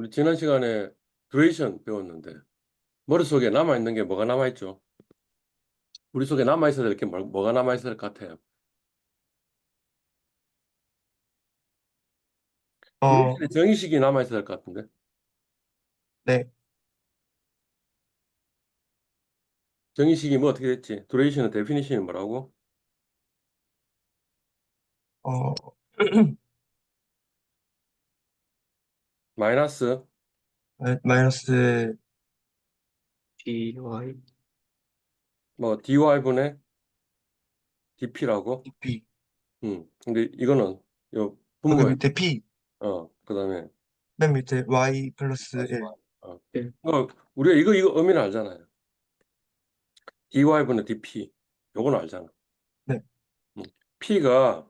우리 지난 시간에 듀레이션 배웠는데 머릿속에 남아있는 게 뭐가 남아있죠? 우리 속에 남아있어야 될 게 뭐가 남아있을 것 같아요? 어, 듀레이션의 정의식이 남아있어야 될 것 같은데 네. 정의식이 뭐 어떻게 됐지? 듀레이션의 데피니션이 뭐라고? 어, 마이너스 마이너스 dy 뭐 dy분의 dp라고? dp. 근데 이거는 요 거기 분모에 밑에 p, 그다음에 맨 밑에 y 플러스 플러스 1. y. 예. 우리가 이거 의미는 알잖아요. dy분의 dp 요거는 알잖아. 네. 음. p가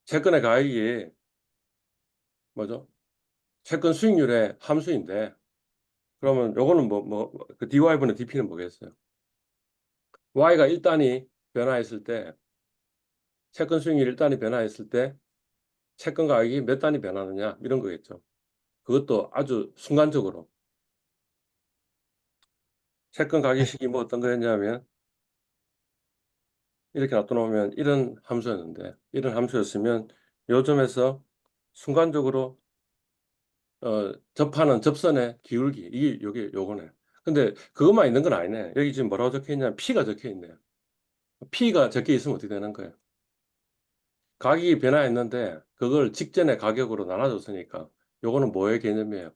채권의 가액이 뭐죠? 채권 수익률의 함수인데 그러면 요거는 그 dy분의 dp는 뭐겠어요? y가 1단위 변화했을 때 채권 수익률 1단위 변화했을 때 채권 가격이 몇 단위 변하느냐 이런 거겠죠. 그것도 아주 순간적으로 채권 가격 네. 식이 뭐 어떤 거였냐면 이렇게 놔둬놓으면 이런 함수였는데 이런 함수였으면 요점에서 순간적으로 접하는 접선의 기울기 이게 요거네. 근데 그것만 있는 건 아니네. 여기 지금 뭐라고 적혀 있냐면 P가 적혀 있네요. P가 적혀 있으면 어떻게 되는 거예요? 가격이 변화했는데 그걸 직전의 가격으로 나눠줬으니까 요거는 뭐의 개념이에요?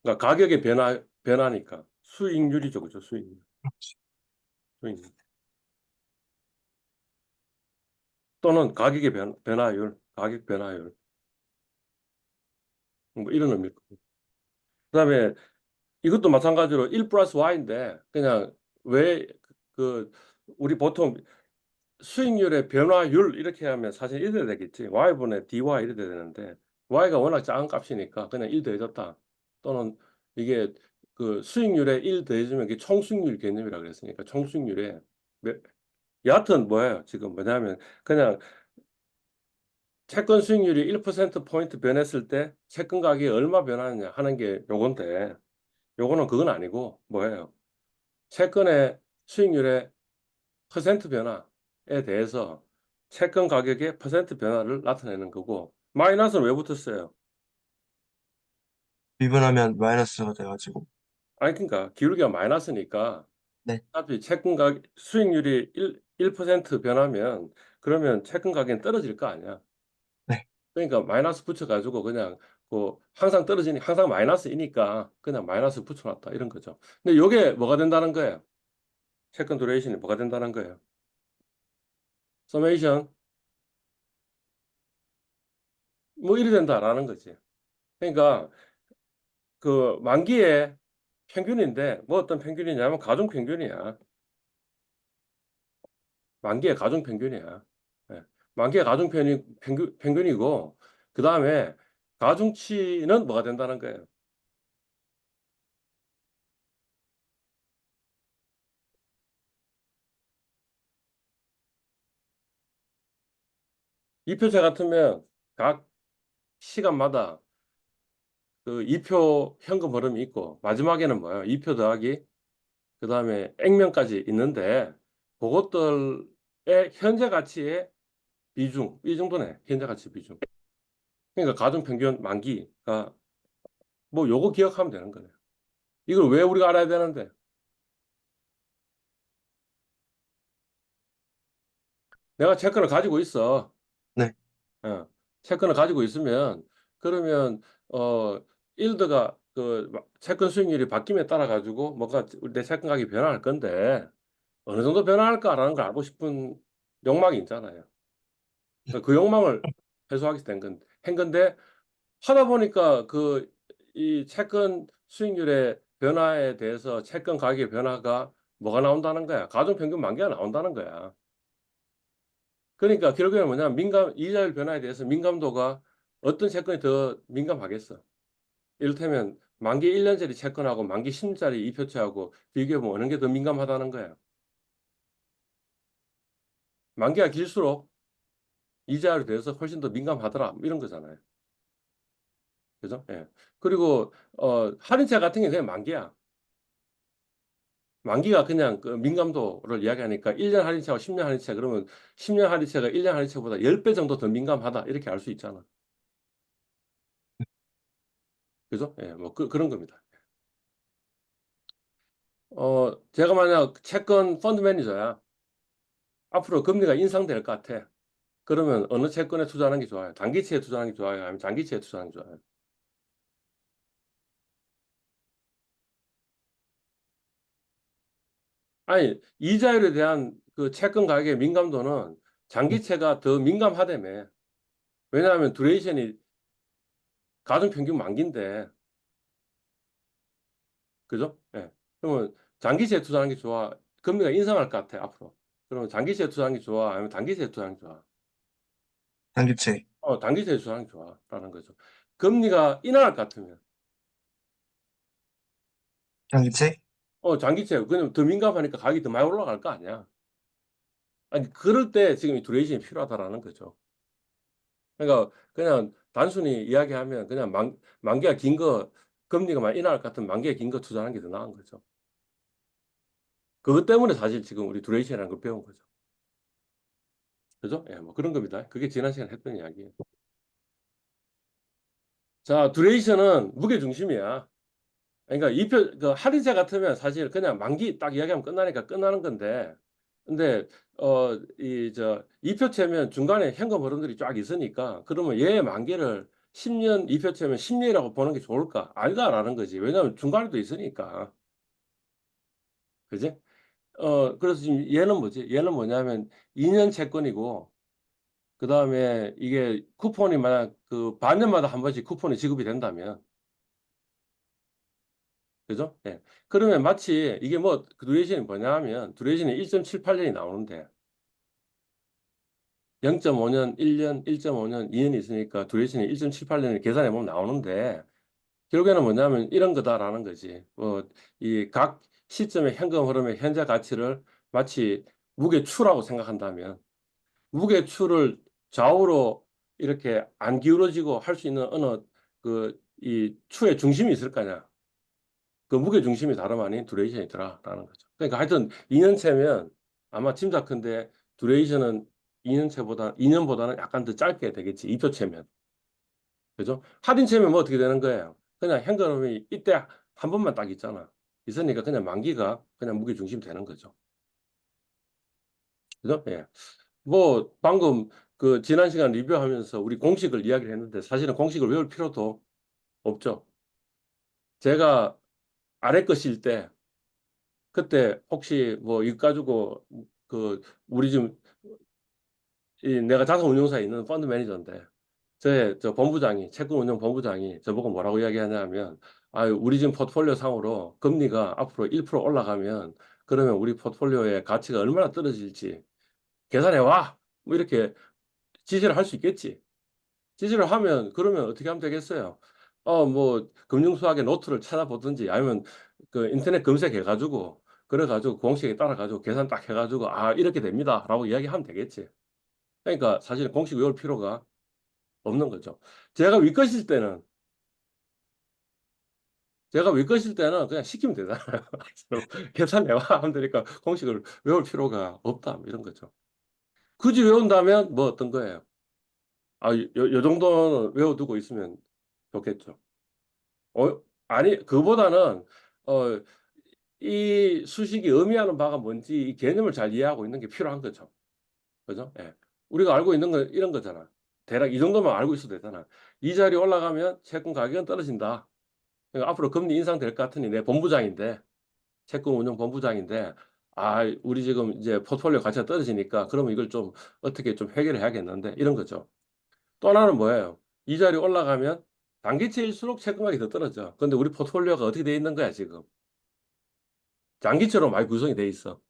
그러니까 가격의 변화니까 수익률이죠, 그죠? 수익률. 수익률. 또는 가격의 변화율, 가격 변화율. 뭐 이런 의미일 거고. 그다음에 이것도 마찬가지로 1 플러스 Y인데 그냥 왜 그 우리 보통 수익률의 변화율 이렇게 하면 사실 1 돼야 되겠지. Y분의 DY 이래 돼야 되는데 Y가 워낙 작은 값이니까 그냥 1 더해졌다. 또는 이게 그 수익률에 1 더해주면 이게 총수익률 개념이라 그랬으니까 총수익률에 여하튼 뭐예요? 지금 뭐냐면 그냥 채권 수익률이 1% 포인트 변했을 때 채권 가격이 얼마 변하느냐 하는 게 요건데 요거는 그건 아니고 뭐예요? 채권의 수익률의 퍼센트 변화에 대해서 채권 가격의 퍼센트 변화를 나타내는 거고 마이너스는 왜 붙었어요? 미분하면 마이너스가 돼가지고. 아니 그러니까 기울기가 마이너스니까 네. 어차피 채권 가격 수익률이 1% 변하면 그러면 채권 가격은 떨어질 거 아니야. 네. 그러니까 마이너스 붙여 가지고 그냥 그 항상 떨어지니 항상 마이너스이니까 그냥 마이너스 붙여 놨다 이런 거죠. 근데 요게 뭐가 된다는 거예요? 채권 듀레이션이 뭐가 된다는 거예요? 서메이션 뭐 이래 된다라는 거지. 그러니까 그 만기의 평균인데 뭐 어떤 평균이냐면 가중 평균이야. 만기의 가중 평균이야. 예. 만기의 가중 평균이고 그다음에 가중치는 뭐가 된다는 거예요? 이표제 같으면 각 시간마다 그 2표 현금 흐름이 있고 마지막에는 뭐예요? 2표 더하기 그다음에 액면까지 있는데 그것들의 현재 가치의 비중 이 정도네. 현재 가치 비중. 그러니까 가중 평균 만기가 뭐 요거 기억하면 되는 거네요. 이걸 왜 우리가 알아야 되는데? 내가 채권을 가지고 있어. 네. 어. 채권을 가지고 있으면 그러면 어 일드가 그 채권 수익률이 바뀜에 따라 가지고 뭔가 내 채권 가격이 변화할 건데 어느 정도 변화할까라는 걸 알고 싶은 욕망이 있잖아요. 네. 그 욕망을 해소하기 위해서 한 건데 하다 보니까 그 이 채권 수익률의 변화에 대해서 채권 가격의 변화가 뭐가 나온다는 거야? 가중 평균 만기가 나온다는 거야. 그러니까 결국에는 뭐냐면 이자율 변화에 대해서 민감도가 어떤 채권이 더 민감하겠어. 이를테면 만기 1 년짜리 채권하고 만기 10 년짜리 이표채하고 비교해 보면 어느 게 더 민감하다는 거야. 만기가 길수록 이자율에 대해서 훨씬 더 민감하더라. 이런 거잖아요. 그죠? 예. 그리고 할인채 같은 게 그냥 만기야. 만기가 그냥 그 민감도를 이야기하니까 1년 할인채와 10년 할인채 그러면 10년 할인채가 1년 할인채보다 10배 정도 더 민감하다. 이렇게 알 수 있잖아. 그죠? 예, 뭐 그런 겁니다. 제가 만약 채권 펀드 매니저야. 앞으로 금리가 인상될 것 같아. 그러면 어느 채권에 투자하는 게 좋아요? 단기채에 투자하는 게 좋아요? 아니면 장기채에 투자하는 게 좋아요? 아니, 이자율에 대한 그 채권 가격의 민감도는 네. 장기채가 더 민감하다며. 왜냐하면 두레이션이 가중평균 만기인데, 그죠? 예. 그러면 장기채에 투자하는 게 좋아? 금리가 인상할 것 같아, 앞으로. 그러면 장기채에 투자하는 게 좋아? 아니면 단기채에 투자하는 게 좋아? 단기채. 단기채에 투자하는 게 좋아. 라는 거죠. 금리가 인하할 것 같으면, 단기채. 장기채, 그냥 더 민감하니까 가격이 더 많이 올라갈 거 아니야. 아니, 그럴 때 지금 이 두레이션이 필요하다라는 거죠. 그러니까 그냥 단순히 이야기하면 그냥 만기가 긴 거, 금리가 많이 인하할 것 같은 만기가 긴 거 투자하는 게 더 나은 거죠. 그것 때문에 사실 지금 우리 두레이션이라는 걸 배운 거죠. 그죠? 예, 뭐 그런 겁니다. 그게 지난 시간에 했던 이야기예요. 자, 두레이션은 무게 중심이야. 그러니까 그 할인세 같으면 사실 그냥 만기 딱 이야기하면 끝나니까 끝나는 건데, 근데 이표채면 중간에 현금 흐름들이 쫙 있으니까 그러면 얘 만기를 10년 이표채면 10년이라고 보는 게 좋을까? 아니다라는 거지. 왜냐하면 중간에도 있으니까. 그지? 그래서 지금 얘는 뭐지? 얘는 뭐냐면 2년 채권이고, 그 다음에 이게 쿠폰이 만약 그 반년마다 한 번씩 쿠폰이 지급이 된다면, 그죠? 예. 그러면 마치 이게 뭐 두레이션이 뭐냐 하면 두레이션이 1.78년이 나오는데 0.5년, 1년, 1.5년, 2년이 있으니까 두레이션이 1.78년을 계산해 보면 나오는데 결국에는 뭐냐면 이런 거다라는 거지. 이 각 시점의 현금 흐름의 현재 가치를 마치 무게추라고 생각한다면 무게추를 좌우로 이렇게 안 기울어지고 할 수 있는 어느 이 추의 중심이 있을 거냐. 그 무게 중심이 다름 아닌 두레이션이더라라는 거죠. 그러니까 하여튼 2년채면 아마 짐작컨대 두레이션은 2년보다는 약간 더 짧게 되겠지. 2표채면. 그죠? 할인채면 뭐 어떻게 되는 거예요? 그냥 현금이 이때 한 번만 딱 있잖아. 있으니까 그냥 만기가 그냥 무게 중심이 되는 거죠. 그죠? 예. 뭐 방금 그 지난 시간 리뷰하면서 우리 공식을 이야기를 했는데 사실은 공식을 외울 필요도 없죠. 제가 아래 것일 때 그때 혹시 뭐 이거 가지고 그 우리 지금 내가 자산운용사에 있는 펀드 매니저인데 저 본부장이 채권 운용 본부장이 저보고 뭐라고 이야기하냐면 우리 지금 포트폴리오 상으로 금리가 앞으로 1% 올라가면 그러면 우리 포트폴리오의 가치가 얼마나 떨어질지 계산해 와. 뭐 이렇게 지시를 할 수 있겠지. 지시를 하면 그러면 어떻게 하면 되겠어요? 뭐 금융수학의 노트를 찾아보든지 아니면 그 인터넷 검색해 가지고 그래 가지고 공식에 따라 가지고 계산 딱 해 가지고 이렇게 됩니다라고 이야기하면 되겠지. 그러니까 사실 공식 외울 필요가 없는 거죠. 제가 윗것일 때는 제가 윗것일 때는 그냥 시키면 되잖아요. 계산해 와 하면 되니까 공식을 외울 필요가 없다 뭐 이런 거죠. 굳이 외운다면 뭐 어떤 거예요? 요 정도는 외워두고 있으면 좋겠죠. 아니, 그보다는, 어, 이 수식이 의미하는 바가 뭔지 이 개념을 잘 이해하고 있는 게 필요한 거죠. 그죠? 예. 우리가 알고 있는 건 이런 거잖아. 대략 이 정도만 알고 있어도 되잖아. 이자율이 올라가면 채권 가격은 떨어진다. 그러니까 앞으로 금리 인상될 것 같으니 내 본부장인데, 채권 운용 본부장인데, 우리 지금 이제 포트폴리오 가치가 떨어지니까 그러면 이걸 좀 어떻게 좀 해결을 해야겠는데, 이런 거죠. 또 하나는 뭐예요? 이자율이 올라가면 단기채일수록 채권 가격이 더 떨어져. 근데 우리 포트폴리오가 어떻게 돼 있는 거야, 지금? 장기채로 많이 구성이 돼 있어.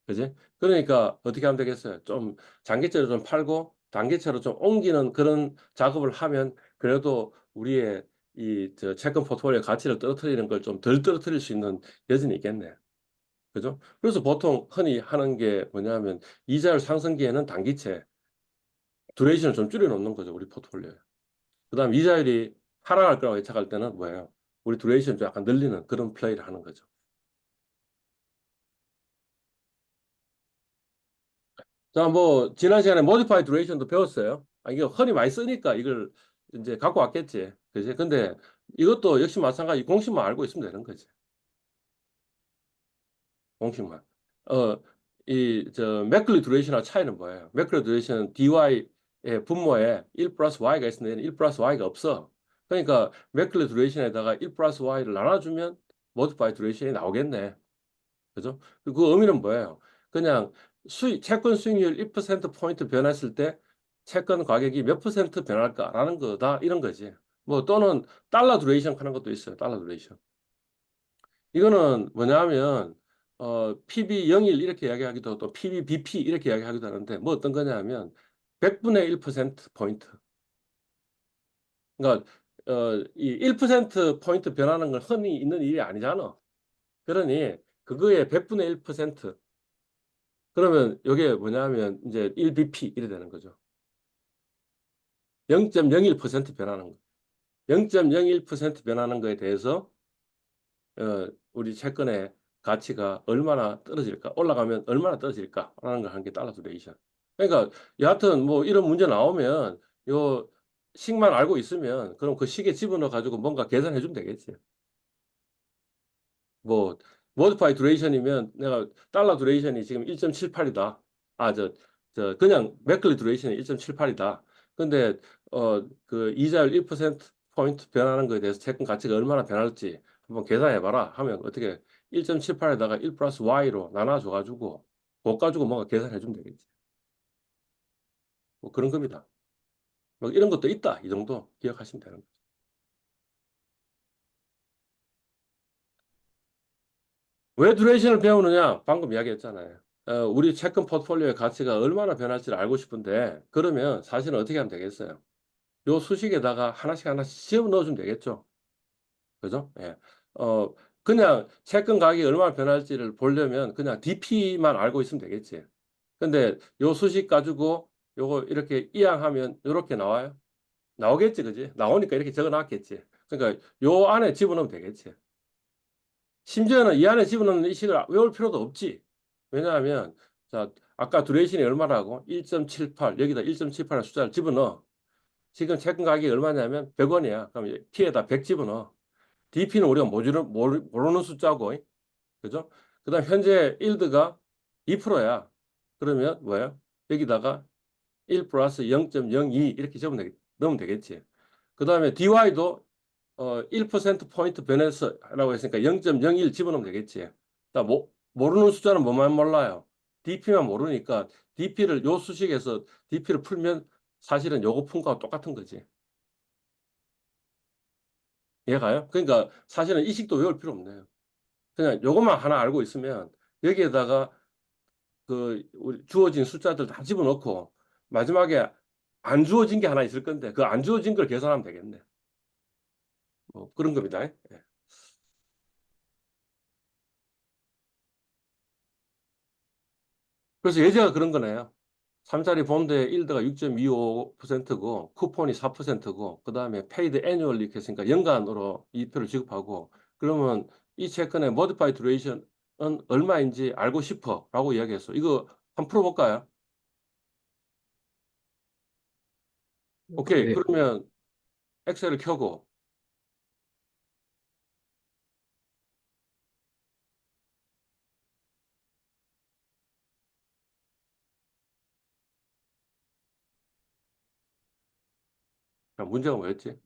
그지? 그러니까 어떻게 하면 되겠어요? 좀 장기채로 좀 팔고 단기채로 좀 옮기는 그런 작업을 하면 그래도 우리의 저 채권 포트폴리오 가치를 떨어뜨리는 걸 좀 덜 떨어뜨릴 수 있는 여지는 있겠네. 그죠? 그래서 보통 흔히 하는 게 뭐냐면 이자율 상승기에는 단기채, 듀레이션을 좀 줄여놓는 거죠, 우리 포트폴리오에. 그다음 이자율이 하락할 거라고 예측할 때는 뭐예요? 우리 듀레이션 좀 약간 늘리는 그런 플레이를 하는 거죠. 자, 뭐 지난 시간에 모디파이 듀레이션도 배웠어요. 이게 흔히 많이 쓰니까 이걸 이제 갖고 왔겠지. 그지? 근데 이것도 역시 마찬가지 공식만 알고 있으면 되는 거지. 공식만. 어, 맥클리 듀레이션과 차이는 뭐예요? 맥클리 듀레이션은 dy의 분모에 1 플러스 y가 있는데 1 플러스 y가 없어. 그러니까 맥클리 듀레이션에다가 1 플러스 y를 나눠주면 모디파이 듀레이션이 나오겠네. 그죠? 그 의미는 뭐예요? 그냥 채권 수익률 1%포인트 변했을 때 채권 가격이 몇 퍼센트 변할까라는 거다. 이런 거지. 뭐 또는 달러 듀레이션 하는 것도 있어요. 달러 듀레이션. 이거는 뭐냐면 PB 0일 이렇게 이야기하기도 하고 또 PB BP 이렇게 이야기하기도 하는데 뭐 어떤 거냐면 100분의 1% 포인트. 그러니까 이 1% 포인트 변하는 건 흔히 있는 일이 아니잖아. 그러니 그거의 100분의 1% 그러면 이게 뭐냐면 이제 1BP 이래 되는 거죠. 0.01% 변하는 거. 0.01% 변하는 거에 대해서 우리 채권의 가치가 얼마나 떨어질까? 올라가면 얼마나 떨어질까라는 걸 하는 게 달러 듀레이션. 그러니까 여하튼 뭐 이런 문제 나오면 요 식만 알고 있으면 그럼 그 식에 집어넣어 가지고 뭔가 계산해 주면 되겠지. 뭐 모디파이 듀레이션이면 내가 달러 듀레이션이 지금 1.78이다. 저 그냥 맥클리 듀레이션이 1.78이다. 근데 그 이자율 1% 포인트 변하는 거에 대해서 채권 가치가 얼마나 변할지 한번 계산해 봐라 하면 어떻게 1.78에다가 1 플러스 y로 나눠줘 가지고 그거 가지고 뭔가 계산해 주면 되겠지. 뭐 그런 겁니다. 뭐 이런 것도 있다. 이 정도 기억하시면 되는 거죠. 왜 듀레이션을 배우느냐? 방금 이야기했잖아요. 우리 채권 포트폴리오의 가치가 얼마나 변할지를 알고 싶은데, 그러면 사실은 어떻게 하면 되겠어요? 요 수식에다가 하나씩 하나씩 집어 넣어주면 되겠죠. 그죠? 예. 어, 그냥 채권 가격이 얼마나 변할지를 보려면 그냥 DP만 알고 있으면 되겠지. 근데 요 수식 가지고 요거 이렇게 이항하면 요렇게 나와요? 나오겠지, 그지? 나오니까 이렇게 적어 놨겠지. 그러니까 요 안에 집어넣으면 되겠지. 심지어는 이 안에 집어넣는 이 식을 외울 필요도 없지. 왜냐하면 자 아까 듀레이션이 얼마라고? 1.78 여기다 1.78의 숫자를 집어넣어. 지금 채권 가격이 얼마냐면 100원이야. 그럼 T에다 100 집어넣어. DP는 우리가 모르는 숫자고, 그죠? 그다음 현재 일드가 2%야. 그러면 뭐야? 여기다가 1 플러스 0.02 이렇게 넣으면 되겠지. 그다음에 DY도 1% 포인트 변해서라고 했으니까 0.01 집어넣으면 되겠지. 모르는 숫자는 뭐만 몰라요. DP만 모르니까 DP를 요 수식에서 DP를 풀면 사실은 요거 푼 거와 똑같은 거지. 이해가요? 그러니까 사실은 이 식도 외울 필요 없네요. 그냥 요것만 하나 알고 있으면 여기에다가 그 우리 주어진 숫자들 다 집어넣고 마지막에 안 주어진 게 하나 있을 건데 그 안 주어진 걸 계산하면 되겠네. 뭐 그런 겁니다. 예. 그래서 예제가 그런 거네요. 3짜리 본드의 일드가 6.25%고 쿠폰이 4%고 그다음에 페이드 애뉴얼리 이렇게 했으니까 연간으로 이표를 지급하고 그러면 이 채권의 모디파이 듀레이션은 얼마인지 알고 싶어라고 이야기했어. 이거 한번 풀어볼까요? 오케이. 네. 그러면 엑셀을 켜고 자, 문제가 뭐였지?